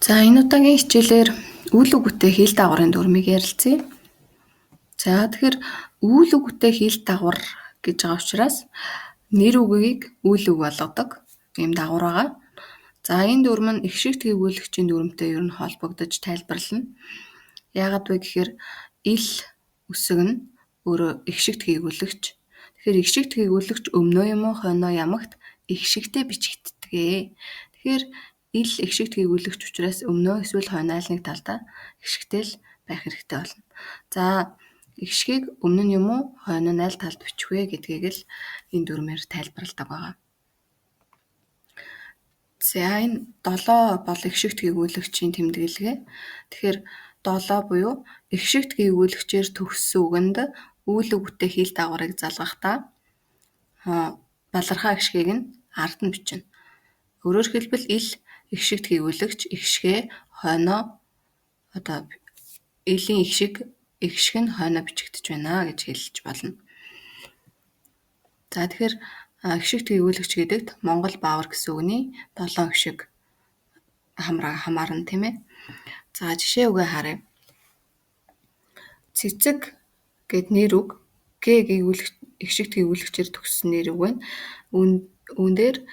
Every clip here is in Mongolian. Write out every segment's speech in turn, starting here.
За энэ удаагийн хичээлээр үйл үгүйтэй хэл дагаврын дүрмийг ярилцъя. За тэгэхээр үйл үгүйтэй хэл дагавар гэж байгаа учраас нэр үгийг үйл үг болгодог ийм дагавар байгаа. За энэ дүрм нь их шиг тгийгүүлэгчийн дүрмтэй ер нь холбогдож тайлбарлана. Яагаад вэ гэхээр ил үсэг нь өөрөө их шиг тгийгүүлэгч. Тэгэхээр их шиг тгийгүүлэгч өмнөө юм уу хойноо ямагт их шигтэй бичигддэг. Тэгэхээр ил их шиг тгийгүүлэгч учраас өмнөө эсвэл хойноо аль нэг талдаа их шигтэй л байх хэрэгтэй болно. За их шигийг өмнө нь юм уу хойноо нь аль талд бичих вэ гэдгийг л энэ дүрмээр тайлбарладаг байгаа. За энэ 7 бол их шиг тгийгүүлэгчийн тэмдэглэгээ. Тэгэхээр 7 буюу их шиг тгийгүүлэгчээр төгссөн үгэнд үйл үгүйтэй хэл дагаврыг залгахдаа балархаа гişгийг нь ард нь бичнэ. Өөрөөр хэлбэл ил их шиг тгийгүүлэгч их шигээ хойноо илийн их шиг нь хойноо бичигдэж байна гэж хэлж болно. За тэгэхээр их шиг тгийгүүлэгч гэдэгт Монгол баавар гэсэн үгний 7 их шиг хамаарна тийм ээ. За жишээ үгээ харъя. Цэцэг гэд нэр үг г их шиг тгийгүүлэгчээр төгссөн нэр үг байна. Үүн дээр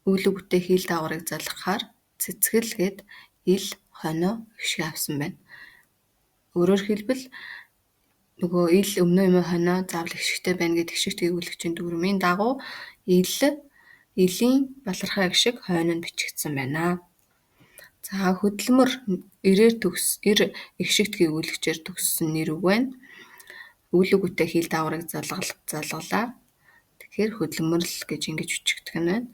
үйл үгүйтэй хэл дагаврыг залгахаар цэцгэл гэд ил хойноо их шиг авсан байна. Өөрөөр хэлбэл нөгөө ил өмнөө юм хойноо заавал их шигтэй байна гэдэг их шиг тгийгүүлэгчийн дүрмийн дагуу илийн балархаа их шиг хойно нь бичигдсэн байна. За хөдөлмөр ир их шиг тгийгүүлэгчээр төгссөн нэр үг байна. Үйл үгүйтэй хэл дагаврыг залгалаа. Тэгэхээр хөдөлмөрл гэж ингэж бичигдэх нь байна.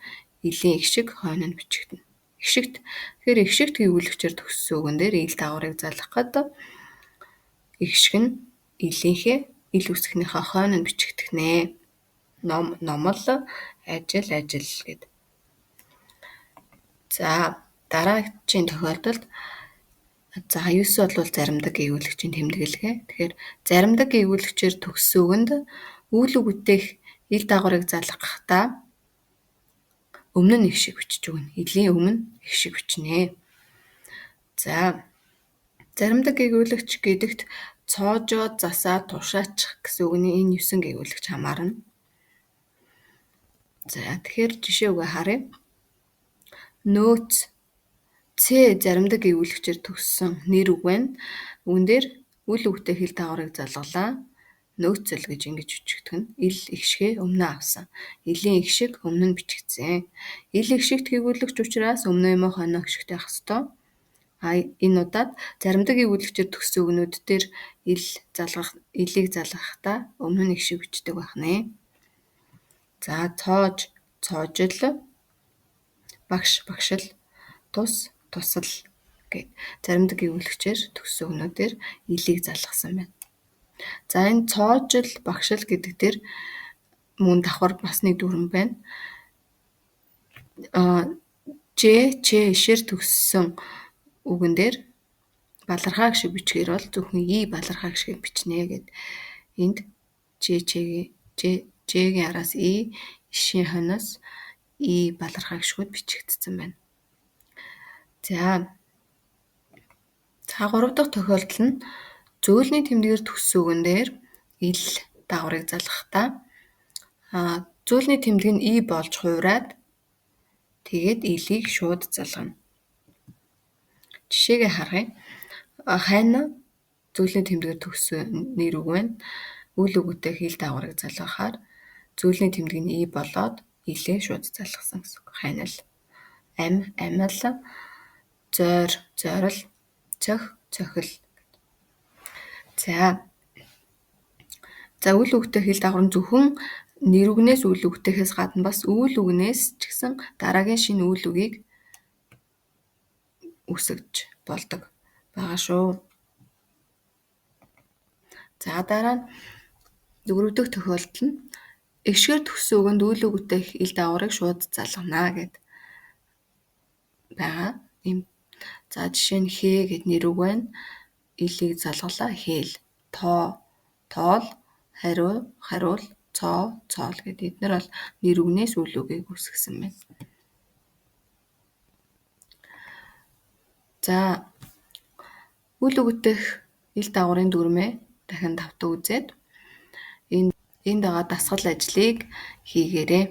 Илийн их шиг хойно нь бичигдэнэ. Тэгэхээр их шиг тгийгүүлэгчээр төгссөн үгэн дээр ил дагаврыг залгахад их шиг нь ил үсгийнхээ хойно нь бичигдэх нэ. Номол ажил гэд. За дараагийн тохиолдолд 9 бол заримдаг гээгүүлэгчийн тэмдэглэгээ. Тэгэхээр заримдаг гээгүүлэгчээр төгссөн үгэнд үйл үгүйтэй ил дагаврыг залгахдаа өмнө нь их шиг бичиж өгнө. Илийн өмнө их шиг бичнэ. За заримдаг гээгүүлэгч гэдэгт цоожоо, засаа, тушаачих гэсэн үгний энэ 9 гээгүүлэгч хамаарна. За тэгэхээр жишээ үгээ харъя. Нөөц Ц заримдаг гээгүүлэгчээр төгссөн нэр үг байна. Үүн дээр үйл үгүйтэй хэл дагаврыг залгалаа. Нөөцөл гэж ингэж бичигдэх нь ил их шигээ өмнө авсан. Илийн их шиг өмнө нь бичигдсэн. Ил их шиг тгийгүүлэгч учраас өмнөө юм хойноо их шигтэй ах ёстой. Энэ удаад заримдаг гээгүүлэгчээр төгссөн үгнүүд дээр илийг залгахдаа өмнө нь их шиг бичдэг байх нэ. За цоожил, багшил, тусал гэд заримдаг гээгүүлэгчээр төгссөн үгнүүдээр илийг залгасан байна. За энэ цоожил, багшил гэдэг дээр мөн давхар бас нэг дүрм байна. Ишээр төгссөн үгэн дээр балархаа гişиг бичгээр бол зөвхөн и балархаа гişгийг бичнэ гэд энд Ж-гийн араас и, ишийн хойноос и балархаа гişгүүд бичигдсэн байна. За 3 дахь тохиолдол нь зөөлний тэмдгээр төгссөн үгэн дээр ил дагаврыг залгахдаа зөөлний тэмдэг нь и болж хуураад тэгээд илийг шууд залгана. Жишээгээ харъя. Хань зөөлний тэмдгээр төгссөн нэр үг байна. Үйл үгүйтэй хэл дагаврыг залгахаар зөөлний тэмдэг нь и болоод илээ шууд залгасан гэсэн үг. Ханил, амил, зорил, цохил. За үйл үгүйтэй хэл дагавар нь зөвхөн нэр үгнээс үйл үгтэйхээс гадна бас үйл үгнээс ч гэсэн дараагийн шинэ үйл үгийг үсгэж болдог байгаа шүү. За дараа нь 4 дахь тохиолдол нь их шигээр төгссөн үгэнд үйл үгүйтэй хэл дагаврыг шууд залгана гэд байгаа юм. За жишээ нь хээ гэд нэр үг байна. Илийг залгалаа хээл, тоол, хариул, цоол гэд эдгээр бол нэр үгнээс үйл үгийг үсгэсэн байна. За үл өгдөх ил дагаврын дүрмээ дахин давтан үзээд энэ дагаа дасгал ажлыг хийгээрэй.